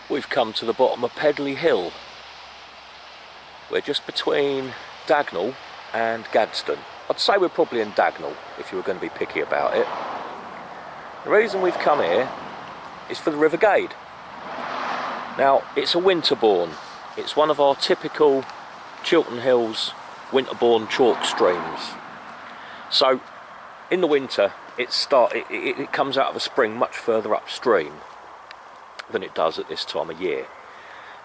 We've come to the bottom of Pedley Hill. We're just between Dagnall and Gadsden. I'd say we're probably in Dagnall if you were going to be picky about it. The reason we've come here is for the River Gade. Now, it's a winterbourne. It's one of our typical Chiltern Hills winterbourne chalk streams. So, in the winter, it comes out of a spring much further upstream than it does at this time of year.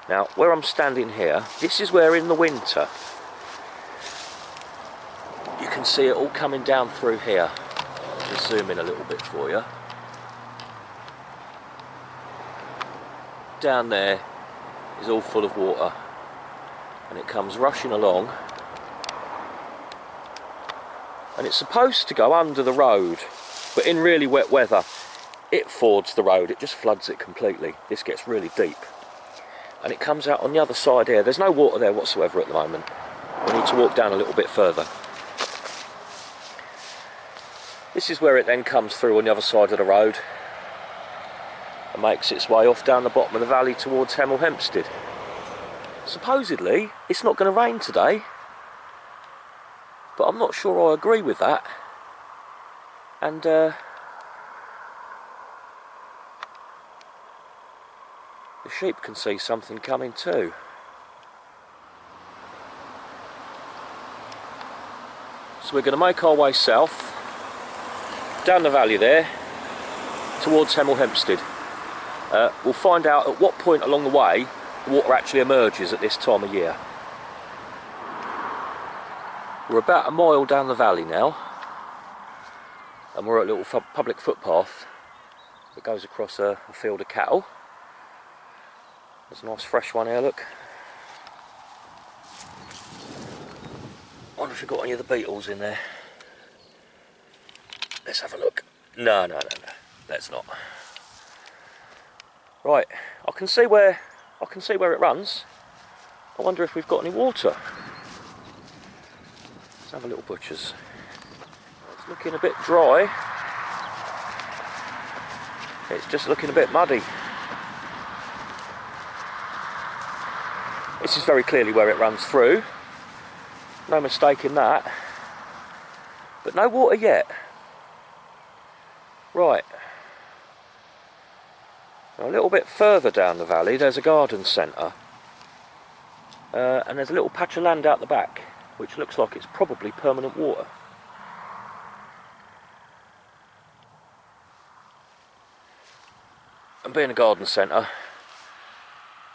Now, where I'm standing here, this is where in the winter you can see it all coming down through here. I'll just zoom in a little bit for you. Down there is all full of water, and it comes rushing along, and it's supposed to go under the road, but in really wet weather it fords the road, it just floods it completely. This gets really deep and it comes out on the other side here. There's no water there whatsoever at the moment. We need to walk down a little bit further. This is where it then comes through on the other side of the road and makes its way off down the bottom of the valley towards Hemel Hempstead. Supposedly it's not going to rain today, but I'm not sure I agree with that. And the sheep can see something coming too. So we're going to make our way south down the valley there towards Hemel Hempstead. We'll find out at what point along the way the water actually emerges at this time of year. We're about a mile down the valley now, and we're at a little public footpath that goes across a field of cattle. There's a nice fresh one here, look. I wonder if we've got any of the beetles in there. Let's have a look. No, let's not. Right, I can see where it runs. I wonder if we've got any water. Let's have a little butcher's. It's looking a bit dry. It's just looking a bit muddy. This is very clearly where it runs through. No mistake in that. But no water yet. Right. Now a little bit further down the valley there's a garden centre. And there's a little patch of land out the back, which looks like it's probably permanent water. And being a garden centre,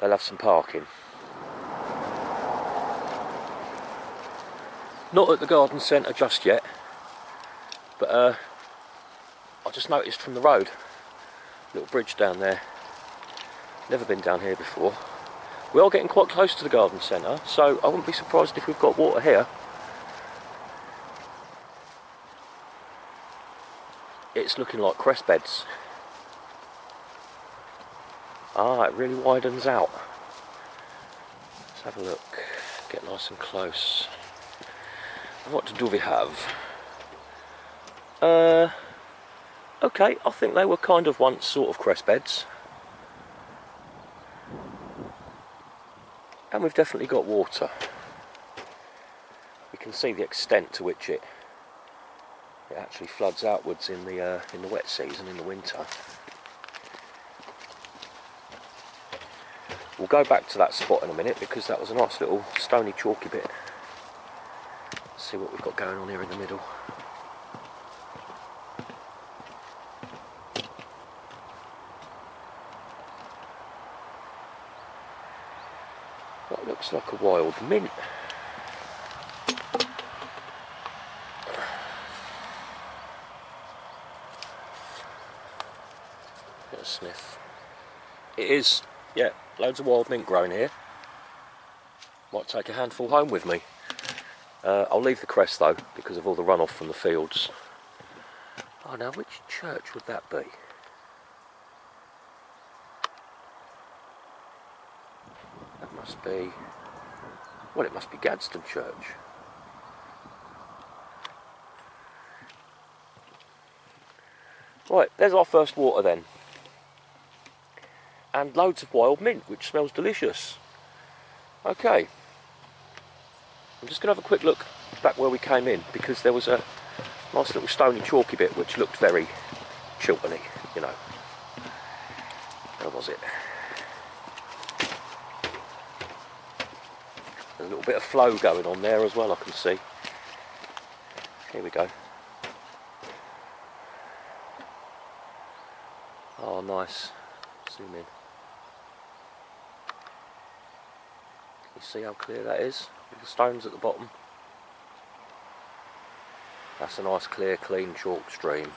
they'll have some parking. Not at the garden centre just yet, but I just noticed from the road, little bridge down there. Never been down here before. We are getting quite close to the garden centre, so I wouldn't be surprised if we've got water here. It's looking like crest beds. Ah, it really widens out. Let's have a look. Get nice and close. What do we have? Okay, I think they were kind of once sort of crest beds. And we've definitely got water. We can see the extent to which it actually floods outwards in the wet season, in the winter. We'll go back to that spot in a minute because that was a nice little stony chalky bit. Let's see what we've got going on here in the middle. That looks like a wild mint. Get a sniff. It is, yeah, loads of wild mint growing here. Might take a handful home with me. I'll leave the crest though, because of all the runoff from the fields. Oh, now which church would that be? That must be, well, it must be Gadsden Church. Right, there's our first water then. and loads of wild mint, which smells delicious. Okay, I'm just going to have a quick look back where we came in, because there was a nice little stony chalky bit which looked very Chiltony, you know. Where was it? There's a little bit of flow going on there as well, I can see. Here we go. Oh, nice. Zoom in. You see how clear that is? With the stones at the bottom. That's a nice, clear, clean chalk stream.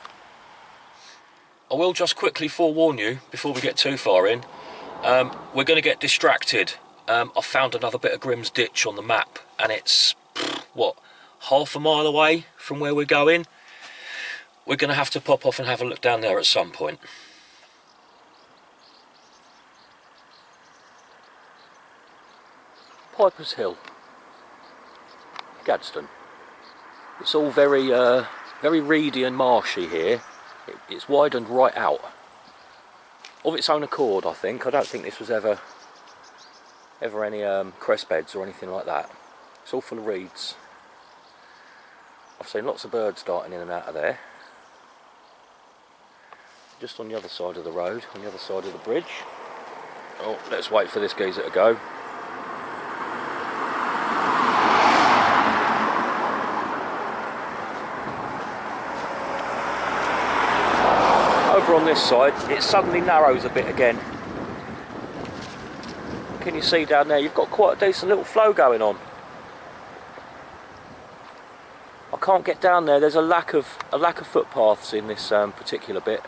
I will just quickly forewarn you, before we get too far in, we're going to get distracted. I found another bit of Grimm's Ditch on the map, and it's, what, half a mile away from where we're going. We're going to have to pop off and have a look down there at some point. Piper's Hill, Gadsden. It's all very very reedy and marshy here. It's widened right out of its own accord, I think. I don't think this was ever any crest beds or anything like that. It's all full of reeds. I've seen lots of birds darting in and out of there. Just on the other side of the road, on the other side of the bridge. Oh, let's wait for this geezer to go. Over on this side, it suddenly narrows a bit again. Can you see down there? You've got quite a decent little flow going on. I can't get down there. There's a lack of footpaths in this particular bit.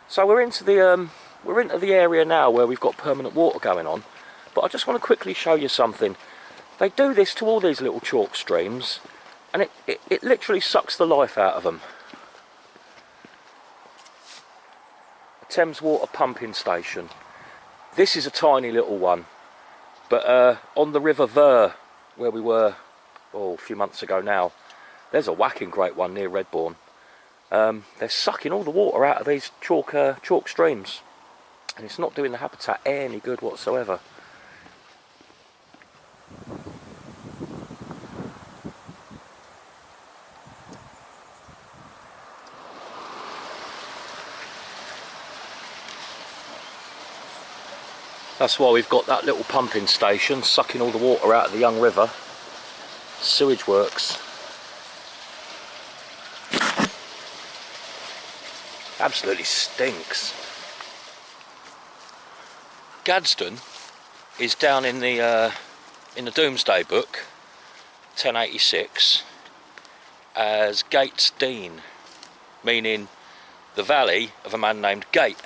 So we're into the area now where we've got permanent water going on. But I just want to quickly show you something. They do this to all these little chalk streams, and it literally sucks the life out of them. A Thames Water pumping station. This is a tiny little one, but on the River Ver, where we were a few months ago now, there's a whacking great one near Redbourne. They're sucking all the water out of these chalk streams, and it's not doing the habitat any good whatsoever. That's why we've got that little pumping station sucking all the water out of the young river. Sewage works. Absolutely stinks. Gadsden is down in the Domesday Book, 1086, as Gate's Dean, meaning the valley of a man named Gate.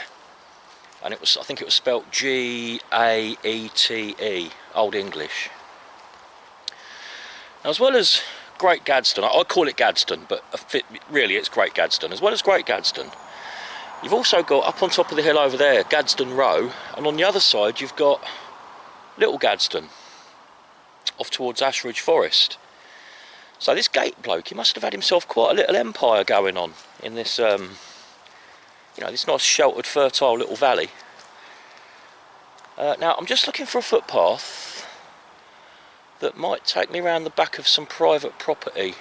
And I think it was spelt G-A-E-T-E, Old English. Now, as well as Great Gadsden, I call it Gadsden, but really it's Great Gadsden. As well as Great Gadsden, you've also got, up on top of the hill over there, Gadsden Row, and on the other side you've got Little Gadsden, off towards Ashridge Forest. So this Gate bloke, he must have had himself quite a little empire going on in this, this nice sheltered, fertile little valley. Now, I'm just looking for a footpath that might take me around the back of some private property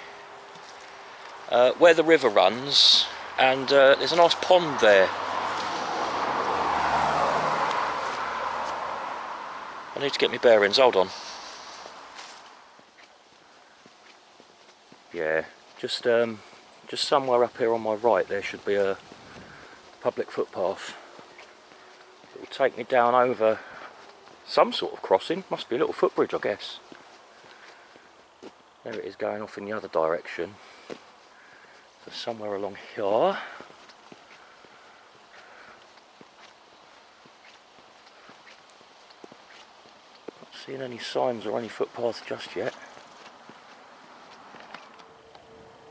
where the river runs, and there's a nice pond there. I need to get my bearings, hold on. Yeah, just somewhere up here on my right there should be a public footpath. It will take me down over some sort of crossing. Must be a little footbridge, I guess. There it is, going off in the other direction. So somewhere along here. Not seeing any signs or any footpaths just yet.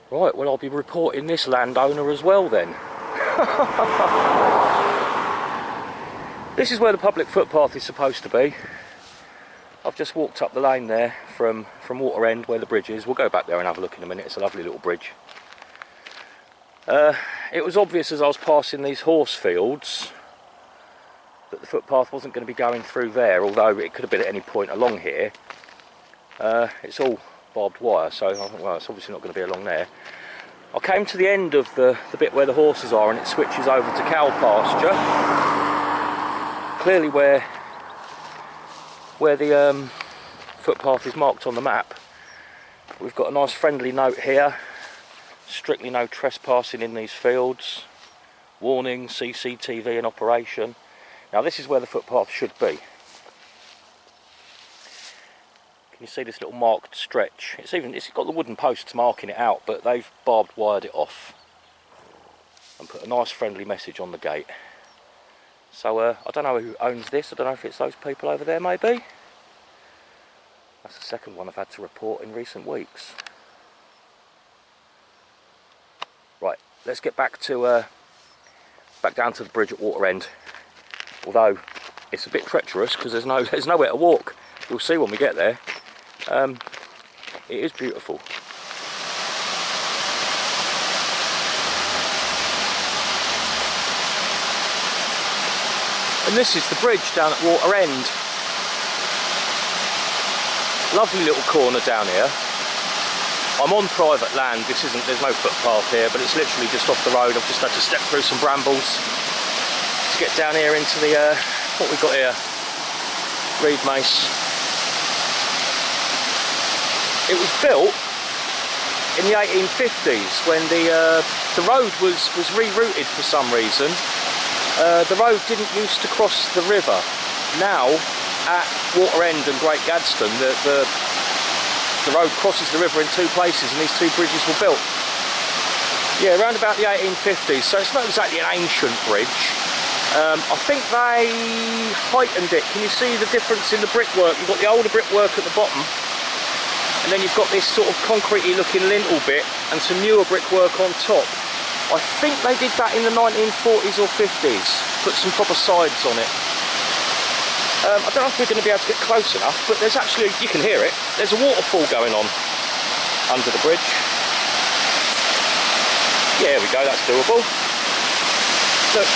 Right, well, I'll be reporting this landowner as well then. This is where the public footpath is supposed to be. I've just walked up the lane there from Water End, where the bridge is. We'll go back there and have a look in a minute. It's a lovely little bridge. It was obvious as I was passing these horse fields that the footpath wasn't going to be going through there, although it could have been at any point along here. It's all barbed wire, so I thought, well, it's obviously not going to be along there. I came to the end of the bit where the horses are, and it switches over to cow pasture. Clearly where the footpath is marked on the map. We've got a nice friendly note here: strictly no trespassing in these fields, warning, CCTV in operation. Now this is where the footpath should be. Can you see this little marked stretch? It's got the wooden posts marking it out, but they've barbed wired it off and put a nice friendly message on the gate. So I don't know who owns this. I don't know if it's those people over there, maybe. That's the second one I've had to report in recent weeks. Right, let's get back down to the bridge at Water End. Although it's a bit treacherous because there's nowhere to walk. You'll see when we get there. It is beautiful. And this is the bridge down at Water End. Lovely little corner down here. I'm on private land. There's no footpath here, but it's literally just off the road. I've just had to step through some brambles to get down here into the what we've got here, reed mace. It was built in the 1850s when the road was rerouted for some reason. The road didn't used to cross the river. Now at Water End and Great Gadsden, the road crosses the river in two places, and these two bridges were built. Yeah, around about the 1850s. So it's not exactly an ancient bridge. I think they heightened it. Can you see the difference in the brickwork? You've got the older brickwork at the bottom, and then you've got this sort of concretey looking lintel bit and some newer brickwork on top. I think they did that in the 1940s or 50s, put some proper sides on it. I don't know if we're going to be able to get close enough, but there's actually, you can hear it, there's a waterfall going on under the bridge. Yeah, there we go, that's doable. Look.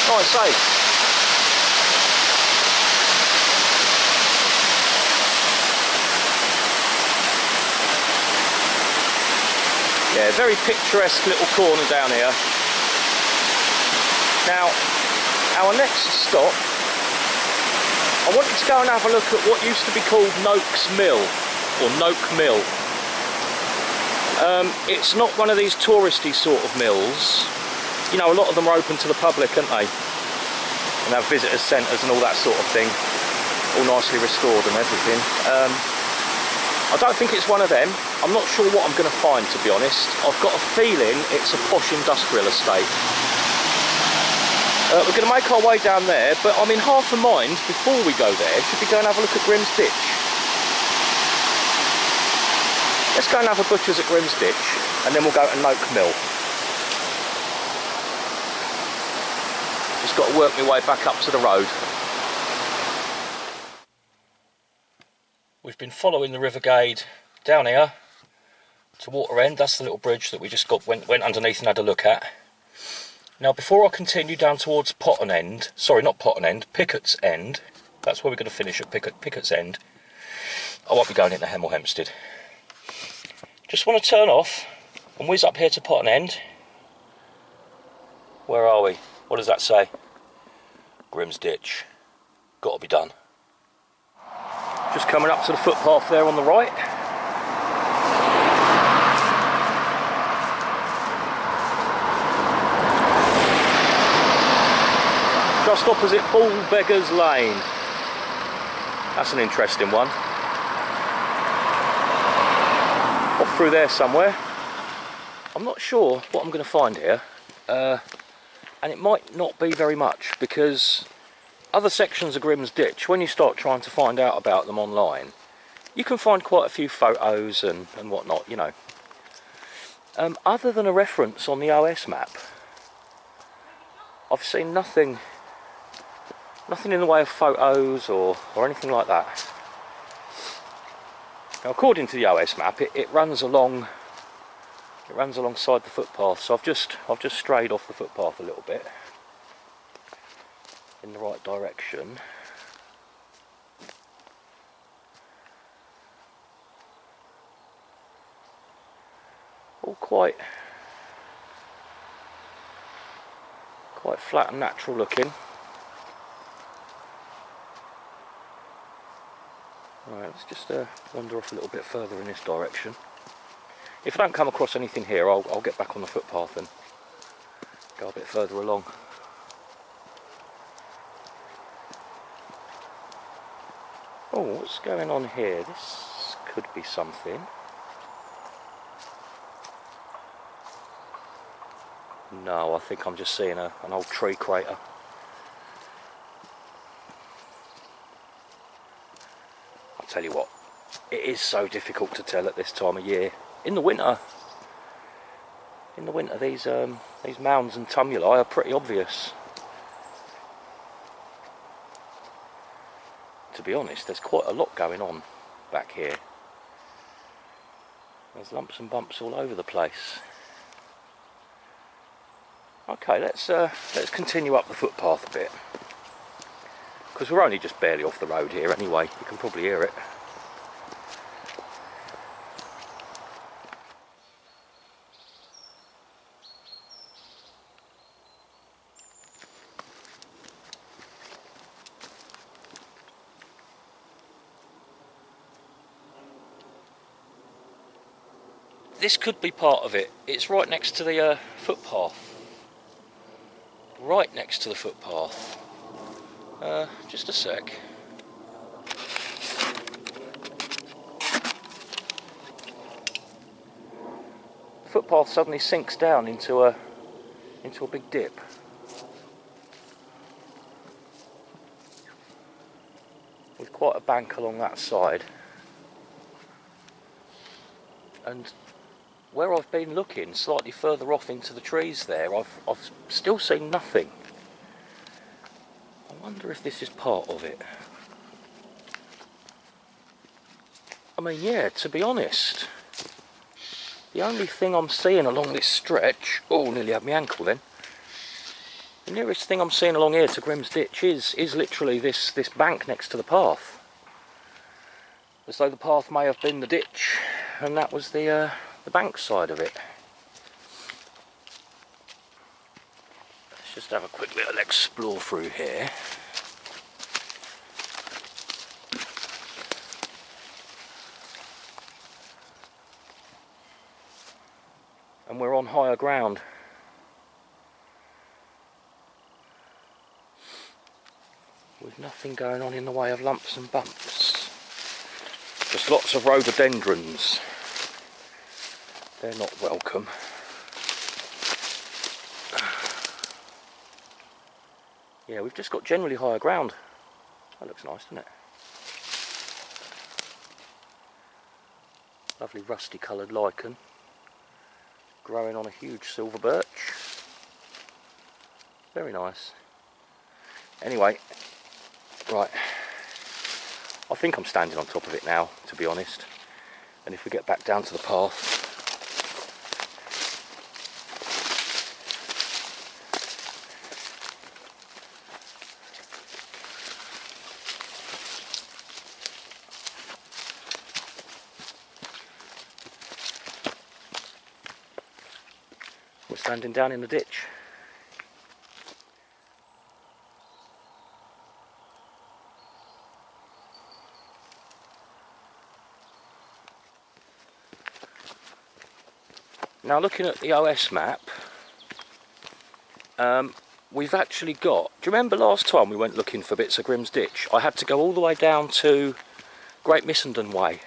Nice, eh? Yeah, very picturesque little corner down here. Now, our next stop, I wanted to go and have a look at what used to be called Noakes Mill, or Noak Mill. It's not one of these touristy sort of mills. You know, a lot of them are open to the public, aren't they? And have visitors centres and all that sort of thing. All nicely restored and everything. I don't think it's one of them. I'm not sure what I'm going to find, to be honest. I've got a feeling it's a posh industrial estate. We're going to make our way down there, but I'm in half a mind, before we go there, should we go and have a look at Grim's Ditch? Let's go and have a butcher's at Grim's Ditch, and then we'll go to Noak Mill. Just got to work my way back up to the road. We've been following the River Gade down here to Water End. That's the little bridge that we just went underneath and had a look at. Now, before I continue down towards Potton End, sorry, not Potton End, Pickett's End. That's where we're going to finish at Pickett's End. I won't be going into Hemel Hempstead. Just want to turn off and whiz up here to Potton End. Where are we? What does that say? Grim's Ditch. Got to be done. Just coming up to the footpath there on the right. Just opposite Bull Beggars Lane. That's an interesting one. Off through there somewhere. I'm not sure what I'm going to find here. And it might not be very much, because other sections of Grim's Ditch, when you start trying to find out about them online, you can find quite a few photos and whatnot, you know. Other than a reference on the OS map, I've seen nothing in the way of photos or anything like that. Now, according to the OS map, it runs along. It runs alongside the footpath, so I've just strayed off the footpath a little bit in the right direction. All quite flat and natural looking. Right, let's just wander off a little bit further in this direction. If I don't come across anything here, I'll get back on the footpath and go a bit further along. Oh, what's going on here? This could be something. No, I think I'm just seeing an old tree crater. I'll tell you what, it is so difficult to tell at this time of year. In the winter, these mounds and tumuli are pretty obvious. To be honest, there's quite a lot going on back here. There's lumps and bumps all over the place. Okay, let's continue up the footpath a bit, because we're only just barely off the road here anyway. You can probably hear it. This could be part of it. It's right next to the footpath. Right next to the footpath. Just a sec. The footpath suddenly sinks down into a big dip. With quite a bank along that side. And where I've been looking, slightly further off into the trees there, I've still seen nothing. I wonder if this is part of it. I mean, yeah, to be honest, the only thing I'm seeing along this stretch... Oh, nearly had my ankle then. The nearest thing I'm seeing along here to Grimm's Ditch is literally this bank next to the path. As though the path may have been the ditch, and that was the bank side of it. Let's just have a quick little explore through here. And we're on higher ground. With nothing going on in the way of lumps and bumps. Just lots of rhododendrons. They're not welcome. Yeah, we've just got generally higher ground. That looks nice, doesn't it? Lovely rusty coloured lichen. Growing on a huge silver birch. Very nice. Anyway, right. I think I'm standing on top of it now, to be honest. And if we get back down to the path, we're standing down in the ditch. Now, looking at the OS map, we've actually got... Do you remember last time we went looking for bits of Grimm's Ditch? I had to go all the way down to Great Missenden Way.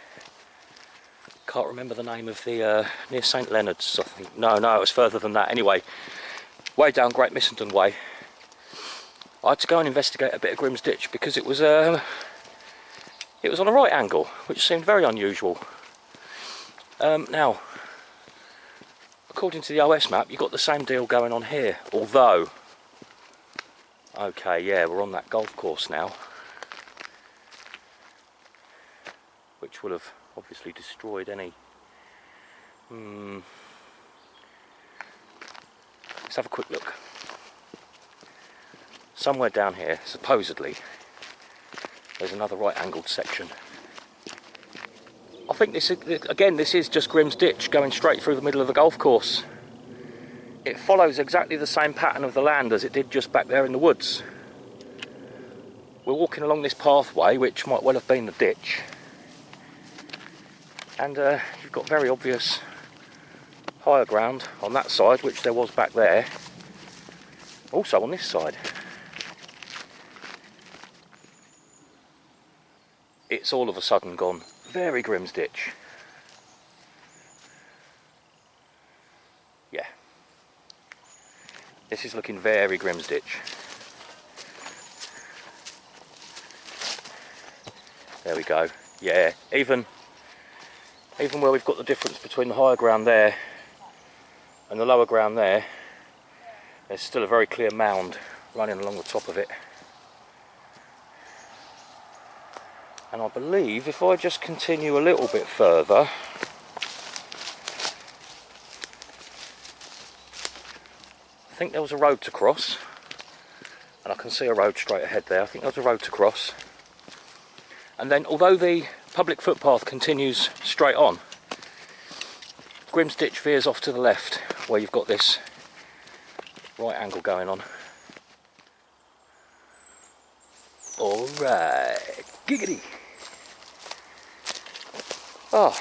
Can't remember the name of the... near St Leonard's, I think. No, it was further than that. Anyway, way down Great Missenden Way. I had to go and investigate a bit of Grimm's Ditch because it was on a right angle, which seemed very unusual. Now, according to the OS map, you've got the same deal going on here, although Okay, yeah, we're on that golf course now, which will have obviously destroyed any... Let's have a quick look. Somewhere down here, supposedly, there's another right-angled section. I think this is, again, this is just Grimm's Ditch going straight through the middle of the golf course. It follows exactly the same pattern of the land as it did just back there in the woods. We're walking along this pathway, which might well have been the ditch. And you've got very obvious higher ground on that side, which there was back there. Also on this side. It's all of a sudden gone very Grimm's Ditch. Yeah. This is looking very Grimm's Ditch. There we go. Yeah, even where we've got the difference between the higher ground there and the lower ground there, there's still a very clear mound running along the top of it. And I believe if I just continue a little bit further, I think there was a road to cross, and I can see a road straight ahead there. I think there was a road to cross. And then, although the public footpath continues straight on, Grimm's Ditch veers off to the left, where you've got this right angle going on. Alright, giggity! Oh,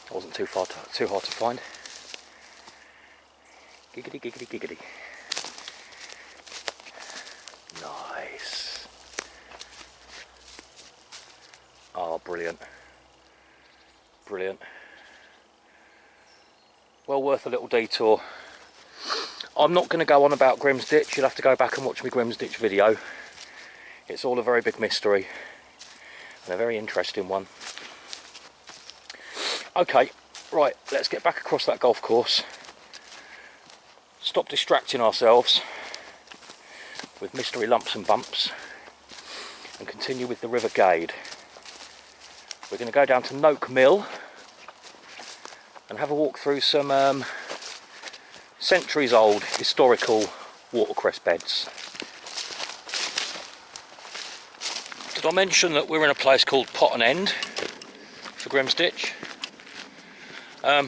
that wasn't too hard to find. Giggity, giggity, giggity. Nice. Oh, brilliant. Brilliant. Well worth a little detour. I'm not going to go on about Grimm's Ditch. You'll have to go back and watch my Grimm's Ditch video. It's all a very big mystery and a very interesting one. Okay, right, let's get back across that golf course. Stop distracting ourselves with mystery lumps and bumps and continue with the River Gade. We're going to go down to Noak Mill and have a walk through some centuries old historical watercress beds. Did I mention that we're in a place called Potton End for Grimm's Ditch? I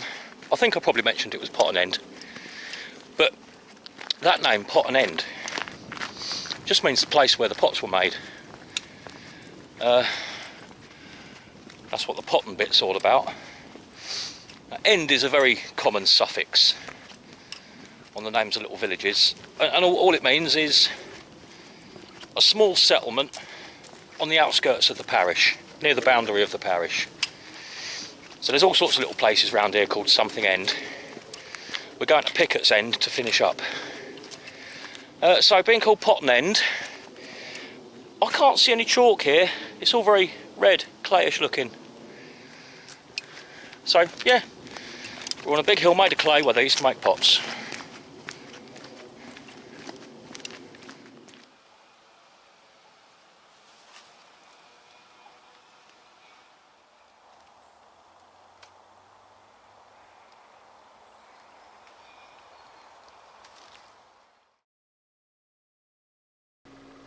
think I probably mentioned it was Potton End, but that name, Potton End, just means the place where the pots were made. That's what the Potton bit's all about. End is a very common suffix on the names of little villages, and all it means is a small settlement on the outskirts of the parish, near the boundary of the parish. So there's all sorts of little places around here called something End. We're going to Pickett's End to finish up. So being called Potton End, I can't see any chalk here. It's all very red, clayish looking. So yeah, we're on a big hill made of clay where they used to make pots.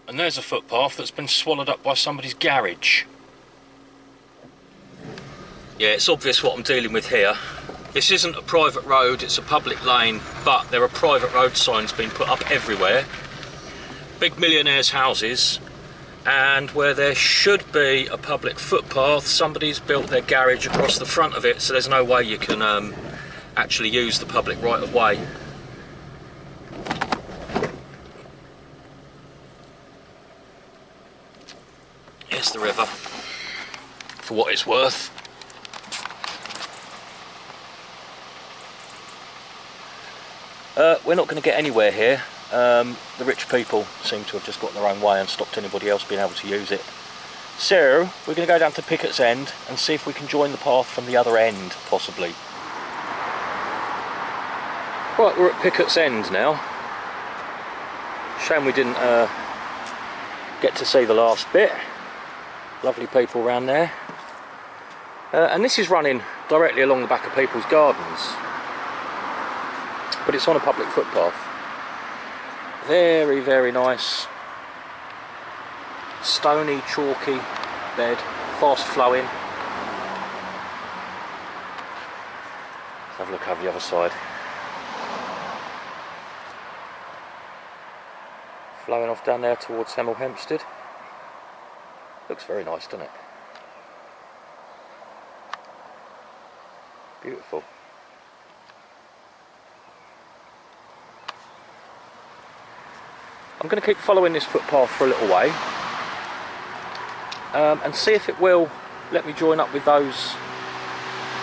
And there's a footpath that's been swallowed up by somebody's garage. Yeah, it's obvious what I'm dealing with here. This isn't a private road, it's a public lane, but there are private road signs being put up everywhere. Big millionaires' houses, and where there should be a public footpath, somebody's built their garage across the front of it, so there's no way you can actually use the public right of way. Here's the river, for what it's worth. We're not going to get anywhere here. The rich people seem to have just got in their own way and stopped anybody else being able to use it. So we're going to go down to Pickett's End and see if we can join the path from the other end, possibly. Right, we're at Pickett's End now. Shame we didn't get to see the last bit. Lovely people around there. And this is running directly along the back of people's gardens, but it's on a public footpath. Very, very nice, stony, chalky bed, fast flowing. Let's have a look over the other side. Flowing off down there towards Hemel Hempstead. Looks very nice, doesn't it? Beautiful. I'm going to keep following this footpath for a little way and see if it will let me join up with those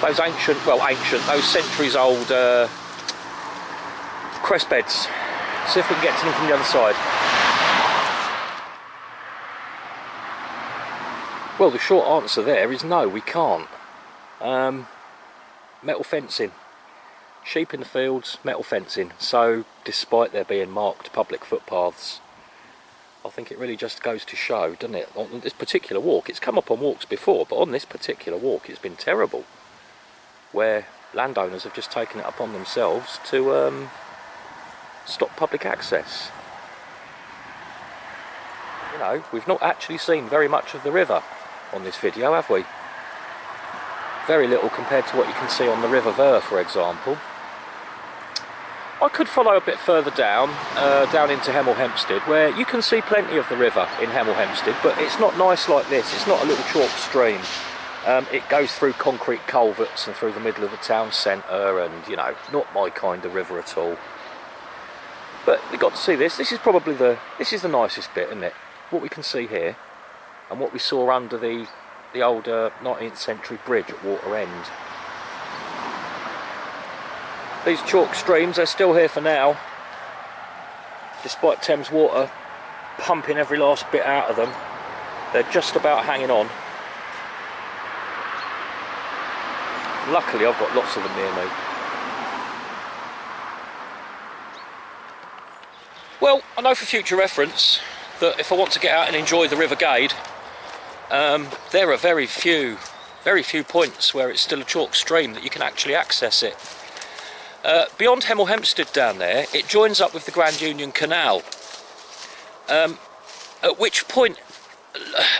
ancient, those centuries old crest beds. See if we can get to them from the other side. Well, the short answer there is no, we can't. Metal fencing. Sheep in the fields, metal fencing. So, despite there being marked public footpaths, I think it really just goes to show, doesn't it? On this particular walk, it's come up on walks before, but on this particular walk it's been terrible. Where landowners have just taken it upon themselves to stop public access. You know, we've not actually seen very much of the river on this video, have we? Very little compared to what you can see on the River Ver, for example. I could follow a bit further down, down into Hemel Hempstead, where you can see plenty of the river in Hemel Hempstead, but it's not nice like this. It's not a little chalk stream. It goes through concrete culverts and through the middle of the town centre, and, you know, not my kind of river at all. But we got to see this. This is probably the nicest bit, isn't it? What we can see here, and what we saw under the old 19th century bridge at Water End. These chalk streams, they're still here for now, despite Thames Water pumping every last bit out of them. They're just about hanging on. Luckily I've got lots of them near me. Well, I know for future reference that if I want to get out and enjoy the River Gade, there are very few points where it's still a chalk stream that you can actually access it. Beyond Hemel Hempstead down there, it joins up with the Grand Union Canal, at which point,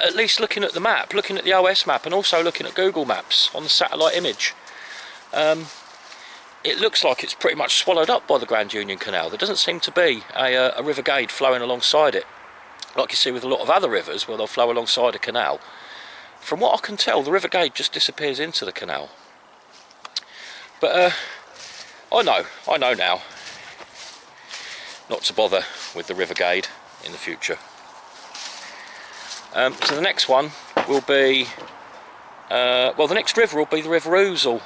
at least looking at the map, looking at the OS map and also looking at Google Maps on the satellite image, it looks like it's pretty much swallowed up by the Grand Union Canal. There doesn't seem to be a River Gade flowing alongside it, like you see with a lot of other rivers where they'll flow alongside a canal. From what I can tell, the River Gade just disappears into the canal. But I know now not to bother with the River Gade in the future. So the next one will be, the next river will be the River Ousel.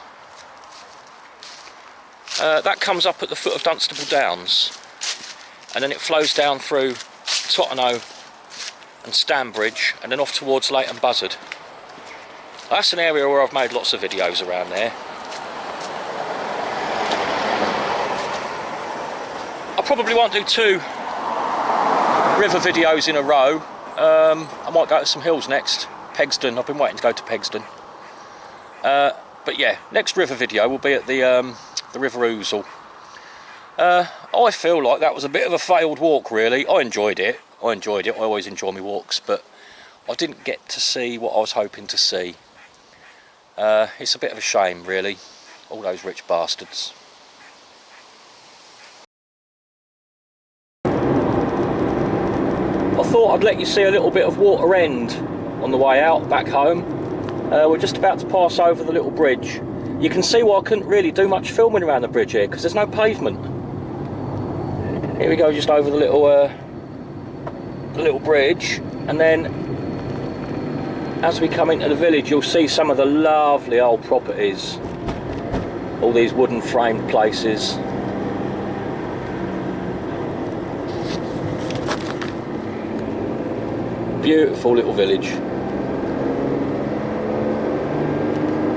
That comes up at the foot of Dunstable Downs, and then it flows down through Tottenham and Stanbridge, and then off towards Leighton Buzzard. That's an area where I've made lots of videos around there. I probably won't do 2 river videos in a row. I might go to some hills next. Pegston, I've been waiting to go to Pegston. But yeah, next river video will be at the River Ousel. I feel like that was a bit of a failed walk, really. I enjoyed it. I always enjoy my walks, but I didn't get to see what I was hoping to see. It's a bit of a shame, really. All those rich bastards. I thought I'd let you see a little bit of Water End on the way out, back home. We're just about to pass over the little bridge. You can see why I couldn't really do much filming around the bridge here, because there's no pavement. Here we go, just over the little bridge, and then as we come into the village you'll see some of the lovely old properties, all these wooden framed places. Beautiful little village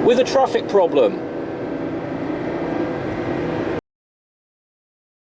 with a traffic problem.